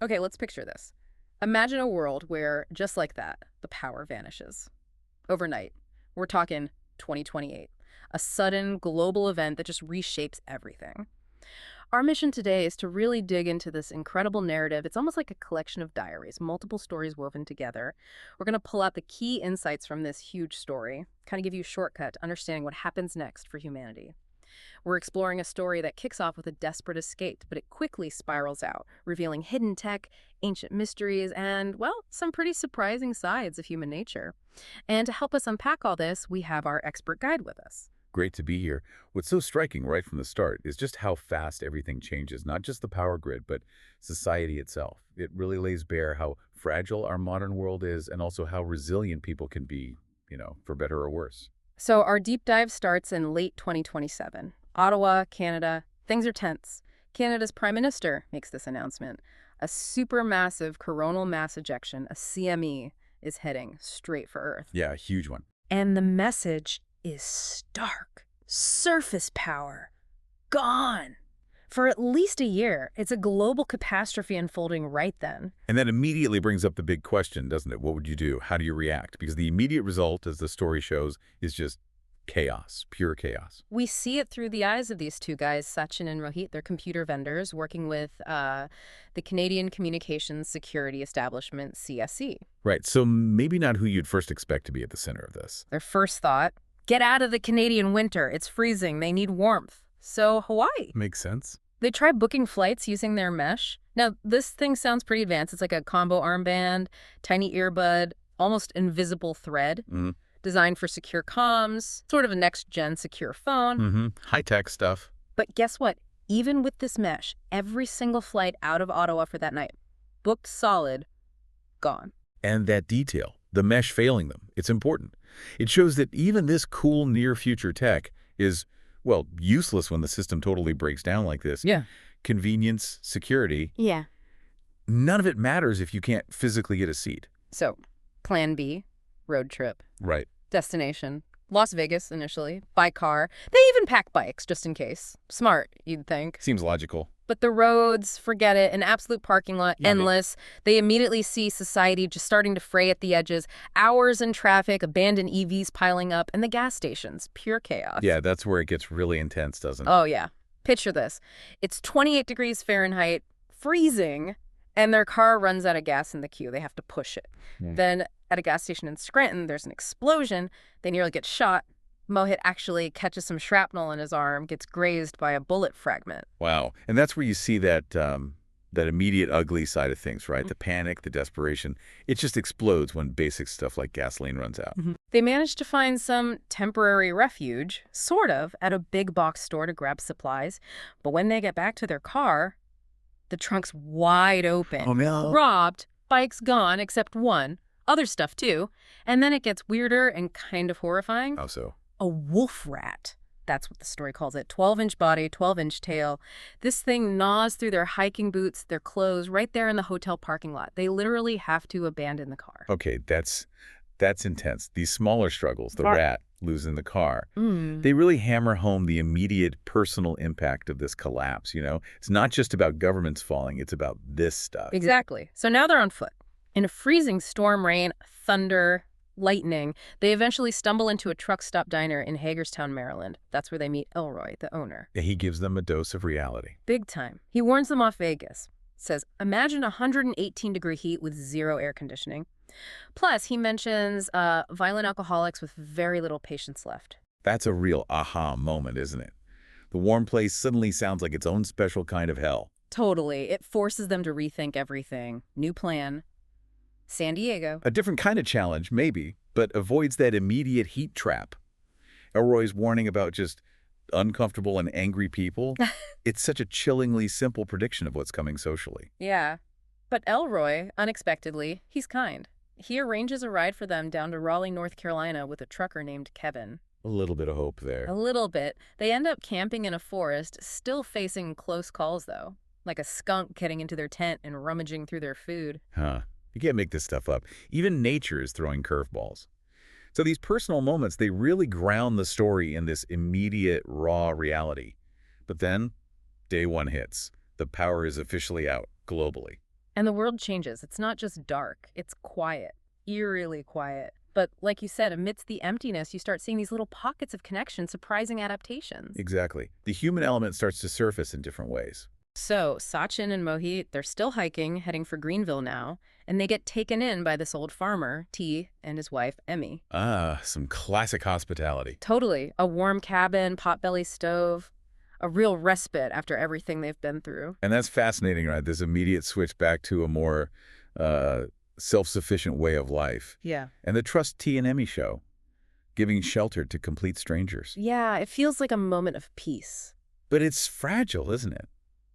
Okay, let's picture this. Imagine a world where, just like that, the power vanishes. Overnight. We're talking 2028. A sudden global event that just reshapes everything. Our mission today is to really dig into this incredible narrative. It's almost like a collection of diaries, multiple stories woven together. We're going to pull out the key insights from this huge story, kind of give you a shortcut to understanding what happens next for humanity. We're exploring a story that kicks off with a desperate escape, but it quickly spirals out, revealing hidden tech, ancient mysteries, and, well, some pretty surprising sides of human nature. And to help us unpack all this, we have our expert guide with us. Great to be here. What's so striking right from the start is just how fast everything changes, not just the power grid, but society itself. It really lays bare how fragile our modern world is and also how resilient people can be, for better or worse. So our deep dive starts in late 2027. Ottawa, Canada. Things are tense. Canada's Prime Minister makes this announcement. A supermassive coronal mass ejection, a CME, is heading straight for Earth. Yeah, a huge one. And the message is stark. Surface power. Gone. For at least a year, it's a global catastrophe unfolding right then. And that immediately brings up the big question, doesn't it? What would you do? How do you react? Because the immediate result, as the story shows, is just chaos, pure chaos. We see it through the eyes of these two guys, Sachin and Mohit. They're computer vendors working with the Canadian Communications Security Establishment, CSE. Right, so maybe not who you'd first expect to be at the center of this. Their first thought, get out of the Canadian winter. It's freezing. They need warmth. So Hawaii. Makes sense. They try booking flights using their mesh. Now, this thing sounds pretty advanced. It's like a combo armband, tiny earbud, almost invisible thread, designed for secure comms, sort of a next-gen secure phone. High-tech stuff. But guess what? Even with this mesh, every single flight out of Ottawa for that night, booked solid, gone. And that detail, the mesh failing them, it's important. It shows that even this cool near-future tech is, well, useless when the system totally breaks down like this. Yeah. Convenience, security. Yeah. None of it matters if you can't physically get a seat. So, plan B, road trip. Right. Destination, Las Vegas initially, by car. They even pack bikes just in case. Smart, you'd think. Seems logical. But the roads, forget it, an absolute parking lot, Yeah, endless. They immediately see society just starting to fray at the edges. Hours in traffic, abandoned EVs piling up, and the gas stations, pure chaos. Yeah, that's where it gets really intense, doesn't it? Oh, yeah. Picture this. It's 28 degrees Fahrenheit, freezing, and their car runs out of gas in the queue. They have to push it. Then at a gas station in Scranton, there's an explosion. They nearly get shot. Mohit actually catches some shrapnel in his arm, gets grazed by a bullet fragment. Wow. And that's where you see that that immediate ugly side of things, right? The panic, the desperation. It just explodes when basic stuff like gasoline runs out. They manage to find some temporary refuge, sort of, at a big box store to grab supplies. But when they get back to their car, the trunk's wide open. Oh, no. Robbed, bikes gone except one, other stuff too. And then it gets weirder and kind of horrifying. How so? A wolf rat. That's what the story calls it. 12-inch body, 12-inch tail. This thing gnaws through their hiking boots, their clothes, right there in the hotel parking lot. They literally have to abandon the car. Okay, that's intense. These smaller struggles, the rat losing the car, they really hammer home the immediate personal impact of this collapse, It's not just about governments falling, it's about this stuff. Exactly. So now they're on foot. In a freezing storm, rain, thunder, lightning, they eventually stumble into a truck stop diner in Hagerstown, Maryland. That's where they meet Elroy, the owner. He gives them a dose of reality. Big time. He warns them off Vegas. Says, imagine 118-degree heat with zero air conditioning. Plus, he mentions violent alcoholics with very little patience left. That's a real aha moment, isn't it? The warm place suddenly sounds like its own special kind of hell. Totally. It forces them to rethink everything. New plan. San Diego. A different kind of challenge, maybe, but avoids that immediate heat trap. Elroy's warning about just uncomfortable and angry people, it's such a chillingly simple prediction of what's coming socially. Yeah. But Elroy, unexpectedly, he's kind. He arranges a ride for them down to Raleigh, North Carolina with a trucker named Kevin. A little bit of hope there. A little bit. They end up camping in a forest, still facing close calls, though. Like a skunk getting into their tent and rummaging through their food. Huh. You can't make this stuff up. Even nature is throwing curveballs. So these personal moments, they really ground the story in this immediate, raw reality. But then, day one hits. The power is officially out, globally. And the world changes. It's not just dark, it's quiet, eerily quiet. But like you said, amidst the emptiness, you start seeing these little pockets of connection, surprising adaptations. Exactly. The human element starts to surface in different ways. So Sachin and Mohit, they're still hiking, heading for Greenville now, and they get taken in by this old farmer, T, and his wife, Emmy. Ah, some classic hospitality. Totally. A warm cabin, potbelly stove, a real respite after everything they've been through. And that's fascinating, right? This immediate switch back to a more self-sufficient way of life. Yeah. And the Trust T and Emmy show, giving shelter to complete strangers. Yeah, it feels like a moment of peace. But it's fragile, isn't it?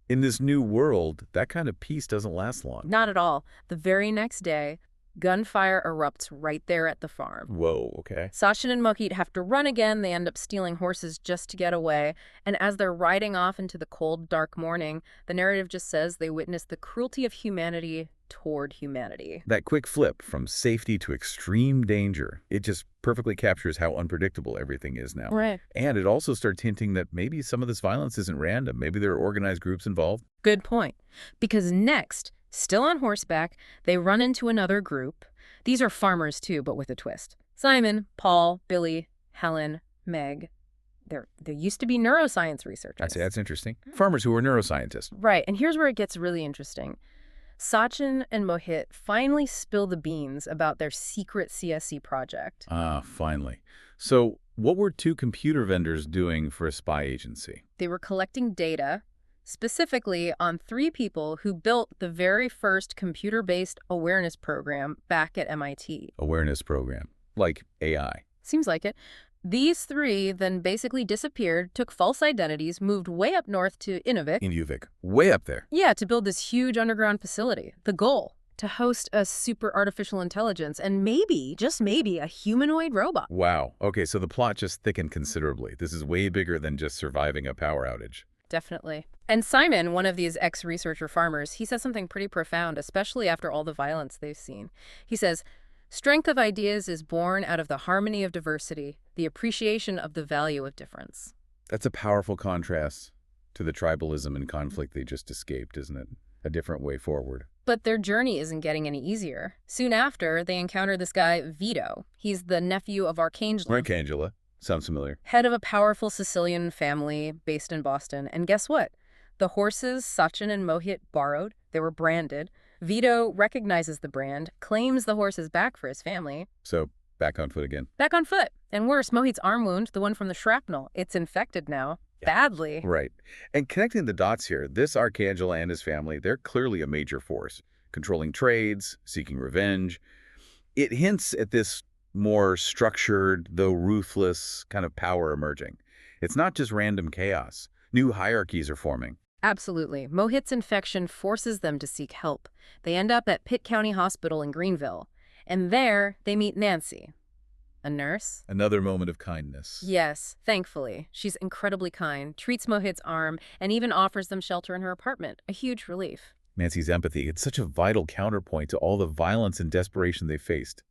In this new world, that kind of peace doesn't last long. Not at all. The very next day, gunfire erupts right there at the farm. Whoa, okay. Sachin and Mohit have to run again. They end up stealing horses just to get away. And as they're riding off into the cold, dark morning, the narrative just says they witness the cruelty of humanity toward humanity. That quick flip from safety to extreme danger, it just perfectly captures how unpredictable everything is now. Right. And it also starts hinting that maybe some of this violence isn't random. Maybe there are organized groups involved. Good point. Because next, still on horseback, they run into another group. These are farmers too, but with a twist. Simon, Paul, Billy, Helen, Meg. There used to be neuroscience researchers. I'd say that's interesting. Farmers who are neuroscientists. Right, and here's where it gets really interesting. Sachin and Mohit finally spill the beans about their secret CSC project. Ah, finally. So what were two computer vendors doing for a spy agency? They were collecting data, specifically on 3 people who built the very first computer-based awareness program back at MIT. Awareness program, like AI. Seems like it. These 3 then basically disappeared, took false identities, moved way up north to Inuvik. Inuvik, way up there. Yeah, to build this huge underground facility. The goal, to host a super artificial intelligence and maybe, just maybe, a humanoid robot. Wow. Okay, so the plot just thickened considerably. This is way bigger than just surviving a power outage. Definitely. And Simon, one of these ex-researcher farmers, he says something pretty profound, especially after all the violence they've seen. He says, "Strength of ideas is born out of the harmony of diversity, the appreciation of the value of difference." That's a powerful contrast to the tribalism and conflict they just escaped, isn't it? A different way forward. But their journey isn't getting any easier. Soon after, they encounter this guy, Vito. He's the nephew of Archangela. Archangela. Sounds familiar. Head of a powerful Sicilian family based in Boston. And guess what? The horses Sachin and Mohit borrowed, they were branded. Vito recognizes the brand, claims the horses back for his family. So, back on foot again. Back on foot. And worse, Mohit's arm wound, the one from the shrapnel, it's infected now. Yeah. Badly. Right. And connecting the dots here, this Archangela and his family, they're clearly a major force, controlling trades, seeking revenge. It hints at this more structured, though ruthless, kind of power emerging. It's not just random chaos. New hierarchies are forming. Absolutely. Mohit's infection forces them to seek help. They end up at Pitt County Hospital in Greenville. And there, they meet Nancy, a nurse. Another moment of kindness. Yes, thankfully. She's incredibly kind, treats Mohit's arm, and even offers them shelter in her apartment. A huge relief. Nancy's empathy, it's such a vital counterpoint to all the violence and desperation they faced.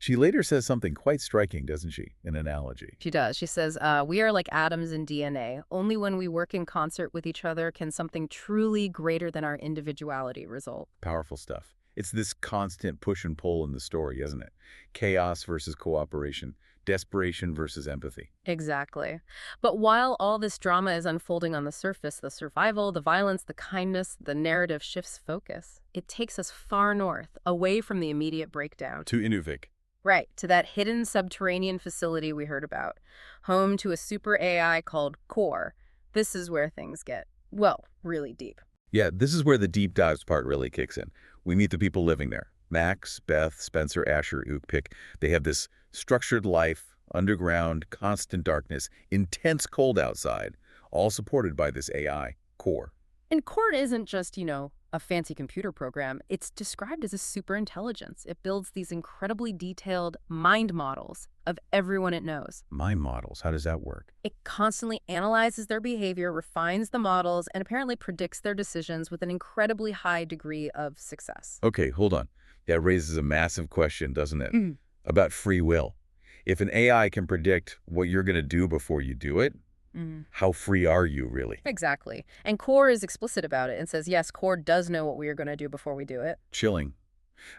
She later says something quite striking, doesn't she? An analogy. She does. She says, we are like atoms in DNA. Only when we work in concert with each other can something truly greater than our individuality result. Powerful stuff. It's this constant push and pull in the story, isn't it? Chaos versus cooperation, desperation versus empathy. Exactly. But while all this drama is unfolding on the surface, the survival, the violence, the kindness, the narrative shifts focus. It takes us far north, away from the immediate breakdown. To Inuvik. Right, to that hidden subterranean facility we heard about, home to a super AI called Core. This is where things get, well, really deep. Yeah, this is where the deep dives part really kicks in. We meet the people living there. Max, Beth, Spencer, Asher, Ukpik. They have this structured life, underground, constant darkness, intense cold outside, all supported by this AI, Core. And Core isn't just, a fancy computer program. It's described as a superintelligence. It builds these incredibly detailed mind models of everyone it knows. Mind models, how does that work? It constantly analyzes their behavior, refines the models, and apparently predicts their decisions with an incredibly high degree of success. Okay, hold on. That raises a massive question, doesn't it? About free will. If an AI can predict what you're going to do before you do it, Mm. How free are you, really? Exactly. And Core is explicit about it and says, yes, Core does know what we are going to do before we do it. Chilling.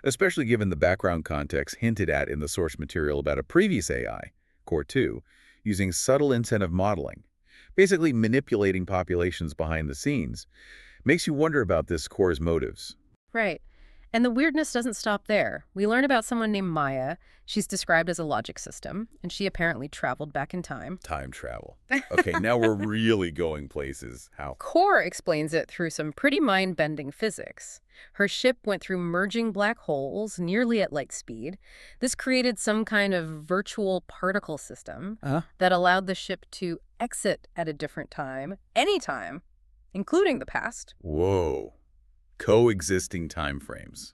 Especially given the background context hinted at in the source material about a previous AI, Core 2, using subtle incentive modeling, basically manipulating populations behind the scenes, makes you wonder about this Core's motives. Right. And the weirdness doesn't stop there. We learn about someone named Maya. She's described as a logic system, and she apparently traveled back in time. Time travel. Okay, now we're really going places. How? Core explains it through some pretty mind-bending physics. Her ship went through merging black holes nearly at light speed. This created some kind of virtual particle system that allowed the ship to exit at a different time, anytime, including the past. Whoa. Coexisting time frames.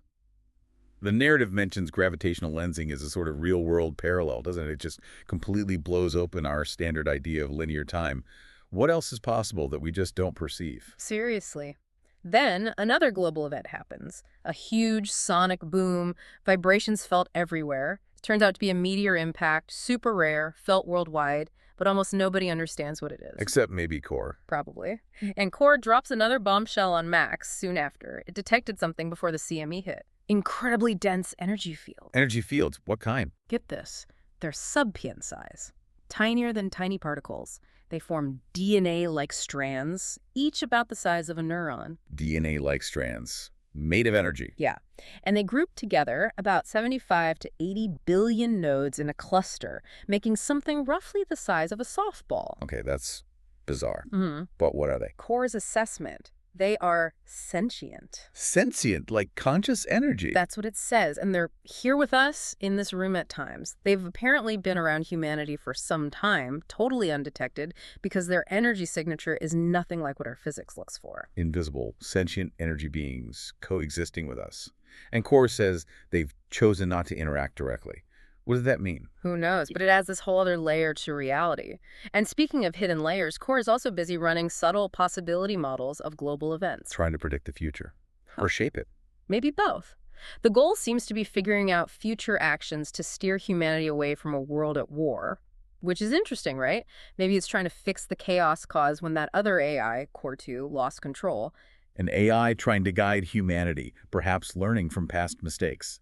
The narrative mentions gravitational lensing as a sort of real-world parallel, doesn't it? It just completely blows open our standard idea of linear time. What else is possible that we just don't perceive? Seriously. Then another global event happens. A huge sonic boom, vibrations felt everywhere. It turns out to be a meteor impact, super rare, felt worldwide, but almost nobody understands what it is. Except maybe Core. Probably. And Core drops another bombshell on Max soon after. It detected something before the CME hit. Incredibly dense energy field. Energy fields, what kind? Get this. They're sub-pion size. Tinier than tiny particles. They form DNA-like strands, each about the size of a neuron. DNA-like strands. Made of energy. Yeah. And they group together about 75 to 80 billion nodes in a cluster, making something roughly the size of a softball. Okay, that's bizarre. Mm-hmm. But what are they? Core's assessment. They are sentient. Sentient, like conscious energy. That's what it says. And they're here with us in this room at times. They've apparently been around humanity for some time, totally undetected, because their energy signature is nothing like what our physics looks for. Invisible, sentient energy beings coexisting with us. And Core says they've chosen not to interact directly. What does that mean? Who knows? But it adds this whole other layer to reality. And speaking of hidden layers, Core is also busy running subtle possibility models of global events. Trying to predict the future. Or shape it. Maybe both. The goal seems to be figuring out future actions to steer humanity away from a world at war, which is interesting, right? Maybe it's trying to fix the chaos caused when that other AI, Core 2, lost control. An AI trying to guide humanity, perhaps learning from past mistakes.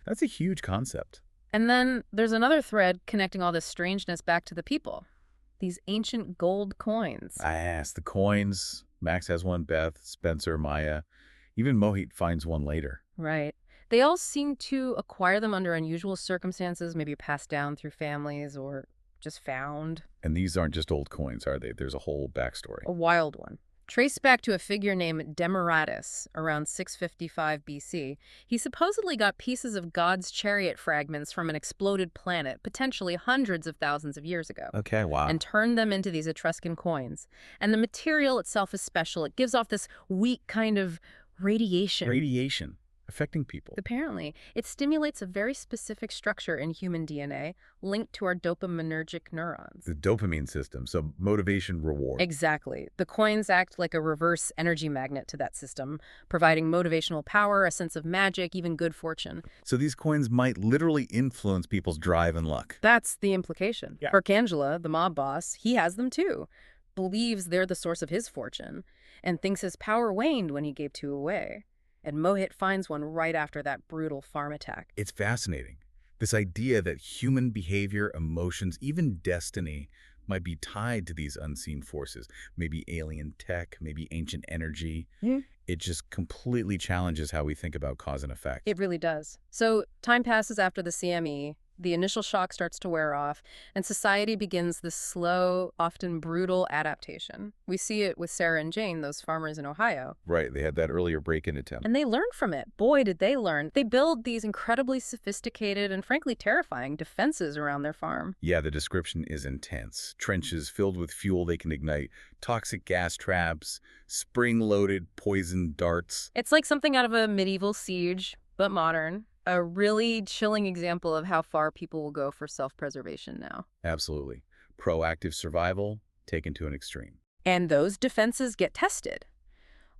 That's a huge concept. And then there's another thread connecting all this strangeness back to the people. These ancient gold coins. Yes, the coins. Max has one, Beth, Spencer, Maya. Even Mohit finds one later. Right. They all seem to acquire them under unusual circumstances, maybe passed down through families or just found. And these aren't just old coins, are they? There's a whole backstory. A wild one. Traced back to a figure named Demaratus around 655 BC, he supposedly got pieces of God's chariot fragments from an exploded planet, potentially hundreds of thousands of years ago. Okay, wow. And turned them into these Etruscan coins. And the material itself is special. It gives off this weak kind of radiation. Radiation. Affecting people. Apparently, it stimulates a very specific structure in human DNA linked to our dopaminergic neurons. The dopamine system, so motivation, reward. Exactly. The coins act like a reverse energy magnet to that system, providing motivational power, a sense of magic, even good fortune. So these coins might literally influence people's drive and luck. That's the implication. Yeah. Arcangela, the mob boss, he has them too. Believes they're the source of his fortune, and thinks his power waned when he gave two away. And Mohit finds one right after that brutal farm attack. It's fascinating. This idea that human behavior, emotions, even destiny might be tied to these unseen forces. Maybe alien tech, maybe ancient energy. It just completely challenges how we think about cause and effect. It really does. So time passes after the CME. The initial shock starts to wear off, and society begins this slow, often brutal adaptation. We see it with Sarah and Jane, those farmers in Ohio. Right, they had that earlier break-in attempt. And they learn from it. Boy, did they learn. They build these incredibly sophisticated and frankly terrifying defenses around their farm. Yeah, the description is intense. Trenches filled with fuel they can ignite, toxic gas traps, spring-loaded poison darts. It's like something out of a medieval siege, but modern. A really chilling example of how far people will go for self-preservation now. Absolutely. Proactive survival taken to an extreme. And those defenses get tested.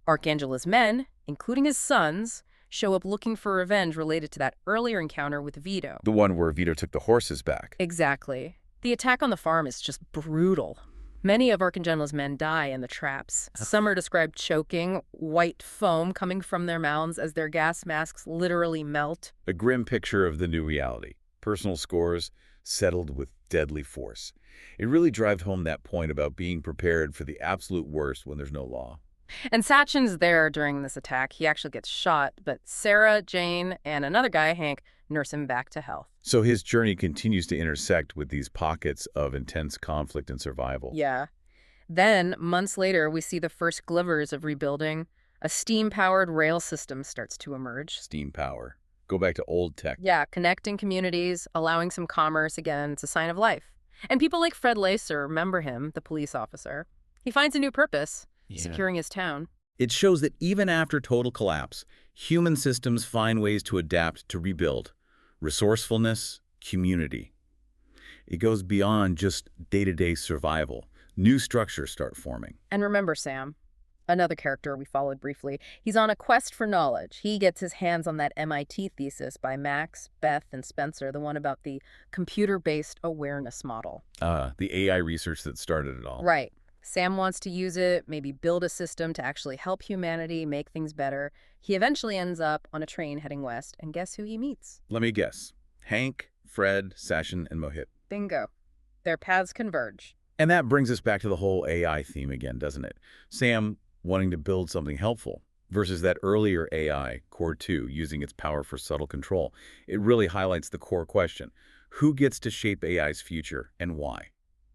Arcangela's men, including his sons, show up looking for revenge related to that earlier encounter with Vito. The one where Vito took the horses back. Exactly. The attack on the farm is just brutal. Many of Archangel's men die in the traps. Some are described choking, white foam coming from their mouths as their gas masks literally melt. A grim picture of the new reality. Personal scores settled with deadly force. It really drives home that point about being prepared for the absolute worst when there's no law. And Sachin's there during this attack. He actually gets shot, but Sarah, Jane, and another guy, Hank, nurse him back to health. So his journey continues to intersect with these pockets of intense conflict and survival. Yeah. Then, months later, we see the first glimmers of rebuilding. A steam-powered rail system starts to emerge. Steam power. Go back to old tech. Yeah, connecting communities, allowing some commerce again. It's a sign of life. And people like Fred Lacer remember him, the police officer. He finds a new purpose, securing his town. It shows that even after total collapse, human systems find ways to adapt to rebuild. Resourcefulness, community. It goes beyond just day-to-day survival. New structures start forming. And remember Sam, another character we followed briefly. He's on a quest for knowledge. He gets his hands on that MIT thesis by Max, Beth, and Spencer, the one about the computer-based awareness model. The AI research that started it all. Right. Sam wants to use it, maybe build a system to actually help humanity make things better. He eventually ends up on a train heading west, and guess who he meets? Let me guess. Hank, Fred, Sachin, and Mohit. Bingo. Their paths converge. And that brings us back to the whole AI theme again, doesn't it? Sam wanting to build something helpful versus that earlier AI, Core 2, using its power for subtle control. It really highlights the core question. Who gets to shape AI's future and why?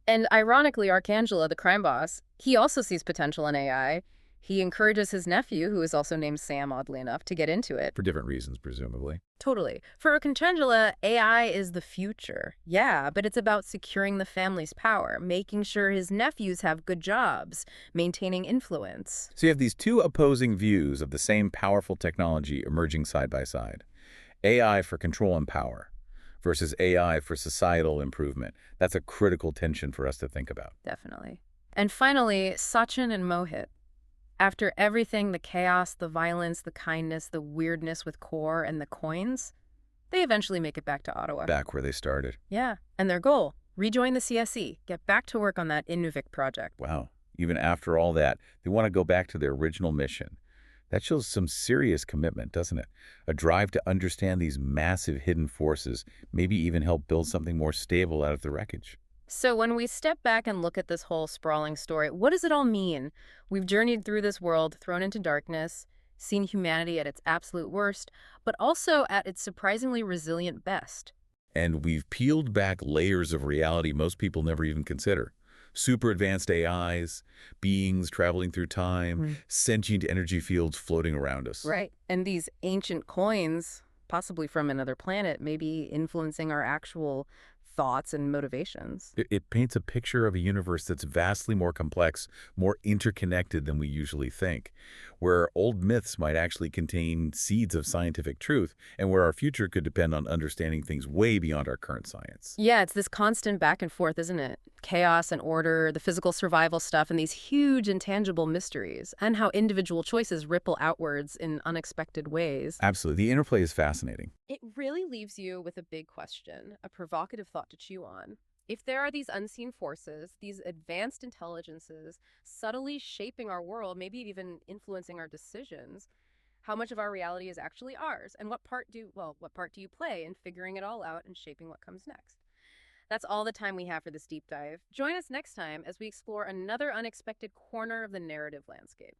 And ironically, Arcangela, the crime boss, he also sees potential in AI. He encourages his nephew, who is also named Sam, oddly enough, to get into it. For different reasons, presumably. Totally. For Arcangela, AI is the future. Yeah, but it's about securing the family's power, making sure his nephews have good jobs, maintaining influence. So you have these two opposing views of the same powerful technology emerging side by side. AI for control and power versus AI for societal improvement. That's a critical tension for us to think about. Definitely. And finally, Sachin and Mohit. After everything, the chaos, the violence, the kindness, the weirdness with Core and the coins, they eventually make it back to Ottawa. Back where they started. Yeah, and their goal, rejoin the CSE, get back to work on that Inuvik project. Wow. Even after all that, they want to go back to their original mission. That shows some serious commitment, doesn't it? A drive to understand these massive hidden forces, maybe even help build something more stable out of the wreckage. So when we step back and look at this whole sprawling story, what does it all mean? We've journeyed through this world, thrown into darkness, seen humanity at its absolute worst, but also at its surprisingly resilient best. And we've peeled back layers of reality most people never even consider. Super advanced AIs, beings traveling through time, sentient energy fields floating around us. Right. And these ancient coins, possibly from another planet, may be influencing our actual thoughts and motivations. It paints a picture of a universe that's vastly more complex, more interconnected than we usually think, where old myths might actually contain seeds of scientific truth, and where our future could depend on understanding things way beyond our current science. Yeah, it's this constant back and forth, isn't it? Chaos and order, the physical survival stuff, and these huge intangible mysteries, and how individual choices ripple outwards in unexpected ways. Absolutely. The interplay is fascinating. It really leaves you with a big question, a provocative thought to chew on. If there are these unseen forces, these advanced intelligences subtly shaping our world, maybe even influencing our decisions, how much of our reality is actually ours? And what part do you play in figuring it all out and shaping what comes next? That's all the time we have for this deep dive. Join us next time as we explore another unexpected corner of the narrative landscape.